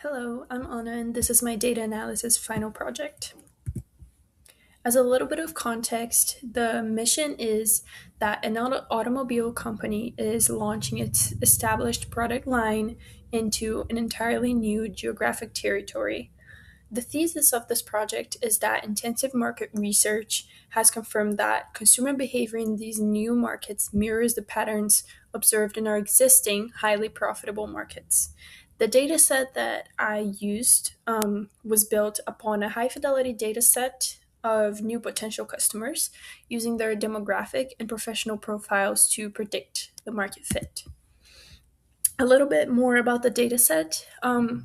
Hello, I'm Anna, and this is my data analysis final project. As a little bit of context, the mission is that an automobile company is launching its established product line into an entirely new geographic territory. The thesis of this project is that intensive market research has confirmed that consumer behavior in these new markets mirrors the patterns observed in our existing highly profitable markets. The data set that I used was built upon a high fidelity data set of new potential customers using their demographic and professional profiles to predict the market fit. A little bit more about the data set.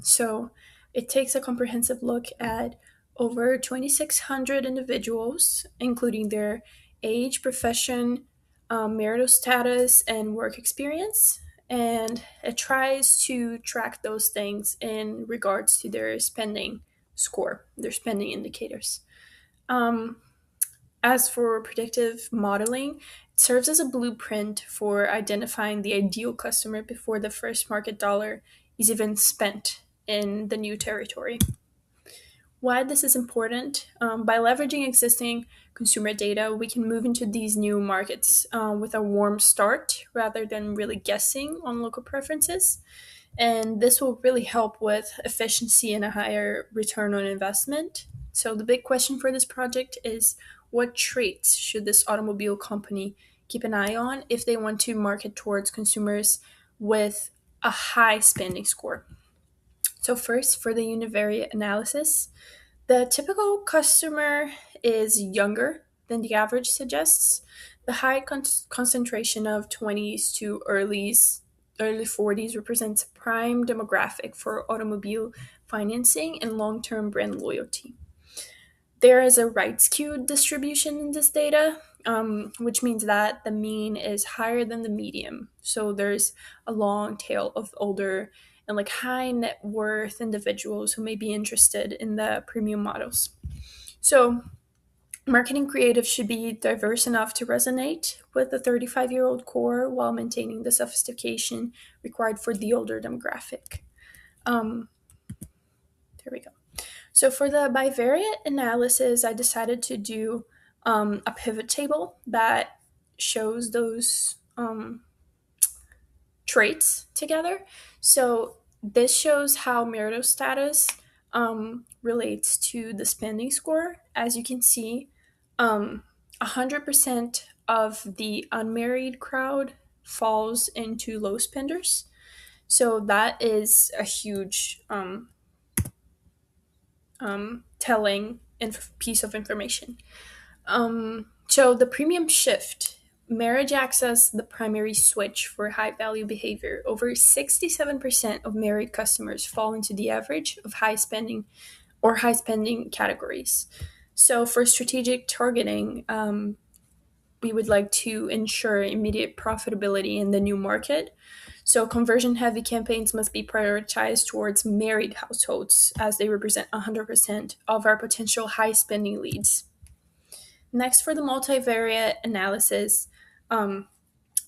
So it takes a comprehensive look at over 2,600 individuals, including their age, profession, marital status, and work experience. And it tries to track those things in regards to their spending score, their spending indicators. Um, as for predictive modeling, it serves as a blueprint for identifying the ideal customer before the first market dollar is even spent in the new territory. Why this is important? By leveraging existing consumer data, we can move into these new markets with a warm start rather than really guessing on local preferences. And this will really help with efficiency and a higher return on investment. So, the big question for this project is what traits should this automobile company keep an eye on if they want to market towards consumers with a high spending score? So, first, for the univariate analysis, the typical customer is younger than the average suggests. The high concentration of 20s to early 40s represents a prime demographic for automobile financing and long-term brand loyalty. There is a right skewed distribution in this data, which means that the mean is higher than the median. So there's a long tail of older and like high net worth individuals who may be interested in the premium models. So marketing creative should be diverse enough to resonate with the 35-year-old core while maintaining the sophistication required for the older demographic. Um, there we go. So for the bivariate analysis, I decided to do a pivot table that shows those traits together. So this shows how marital status relates to the spending score. As you can see, 100% of the unmarried crowd falls into low spenders. So that is a huge telling piece of information. So the premium shift, marriage acts as the primary switch for high value behavior. Over 67% of married customers fall into the average of high spending categories. So for strategic targeting, we would like to ensure immediate profitability in the new market. So, conversion heavy campaigns must be prioritized towards married households as they represent 100% of our potential high spending leads. Next, for the multivariate analysis,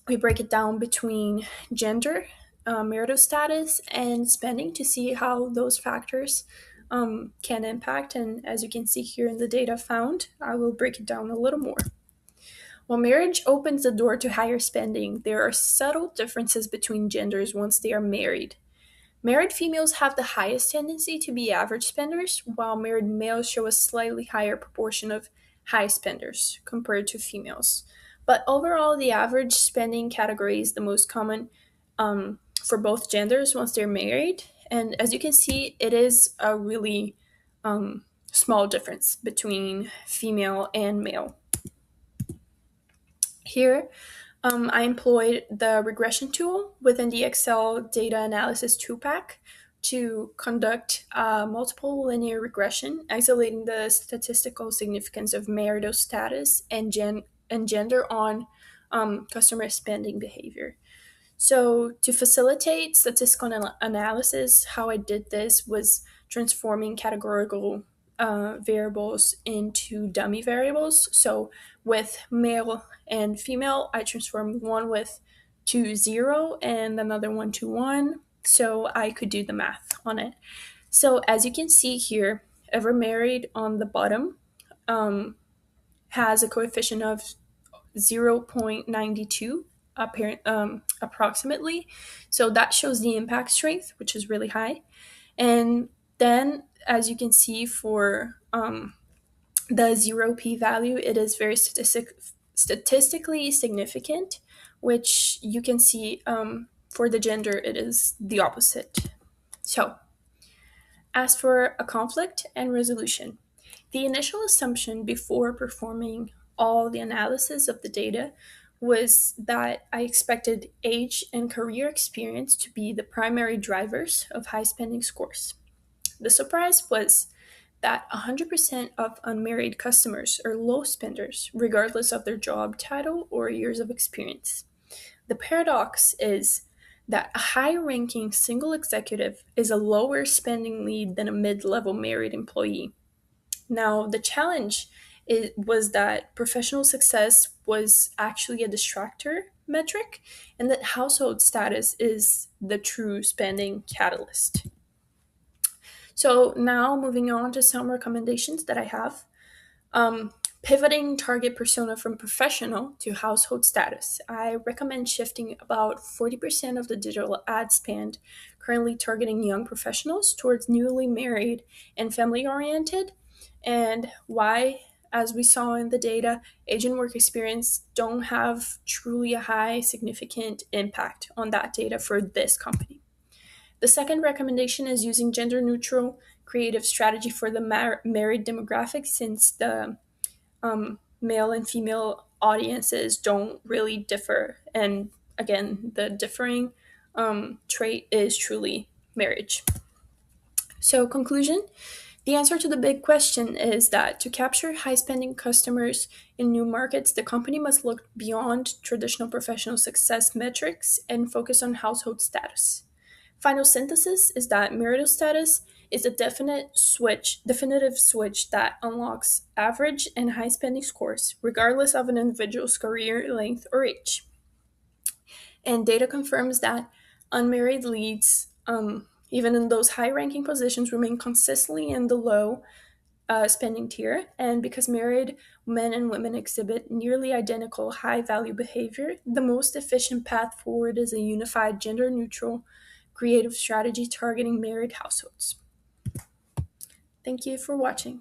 we break it down between gender, marital status, and spending to see how those factors can impact. And as you can see here in the data found, I will break it down a little more. While marriage opens the door to higher spending, there are subtle differences between genders once they are married. Married females have the highest tendency to be average spenders, while married males show a slightly higher proportion of high spenders compared to females. But overall, the average spending category is the most common for both genders once they're married. And as you can see, it is a really small difference between female and male. Here, I employed the regression tool within the Excel data analysis two-pack to conduct multiple linear regression, isolating the statistical significance of marital status and gender on customer spending behavior. So, to facilitate statistical analysis, how I did this was transforming categorical variables into dummy variables. So, with male and female, I transformed one with to 0 and another one to 1. So, I could do the math on it. So as you can see here, ever married on the bottom um, has a coefficient of 0.92 approximately. So that shows the impact strength, which is really high. And then, as you can see for the zero p-value, it is very statistically significant, which you can see for the gender, it is the opposite. So, as for a conflict and resolution, the initial assumption before performing all the analysis of the data was that I expected age and career experience to be the primary drivers of high spending scores. The surprise was that 100% of unmarried customers are low spenders, regardless of their job title or years of experience. The paradox is that a high ranking single executive is a lower spending lead than a mid level married employee. Now, the challenge was that professional success was actually a distractor metric, and that household status is the true spending catalyst. So, now moving on to some recommendations that I have. Pivoting target persona from professional to household status. I recommend shifting about 40% of the digital ad spend currently targeting young professionals towards newly married and family oriented. And why? As we saw in the data, age and work experience don't have truly a high significant impact on that data for this company. The second recommendation is using gender neutral creative strategy for the married demographic, since the male and female audiences don't really differ. And again, the differing trait is truly marriage. So, conclusion, the answer to the big question is that to capture high spending customers in new markets, the company must look beyond traditional professional success metrics and focus on household status. Final synthesis is that marital status is a definitive switch that unlocks average and high spending scores, regardless of an individual's career length or age. And data confirms that unmarried leads, even in those high ranking positions, remain consistently in the low spending tier. And because married men and women exhibit nearly identical high value behavior, the most efficient path forward is a unified gender neutral creative strategy targeting married households. Thank you for watching.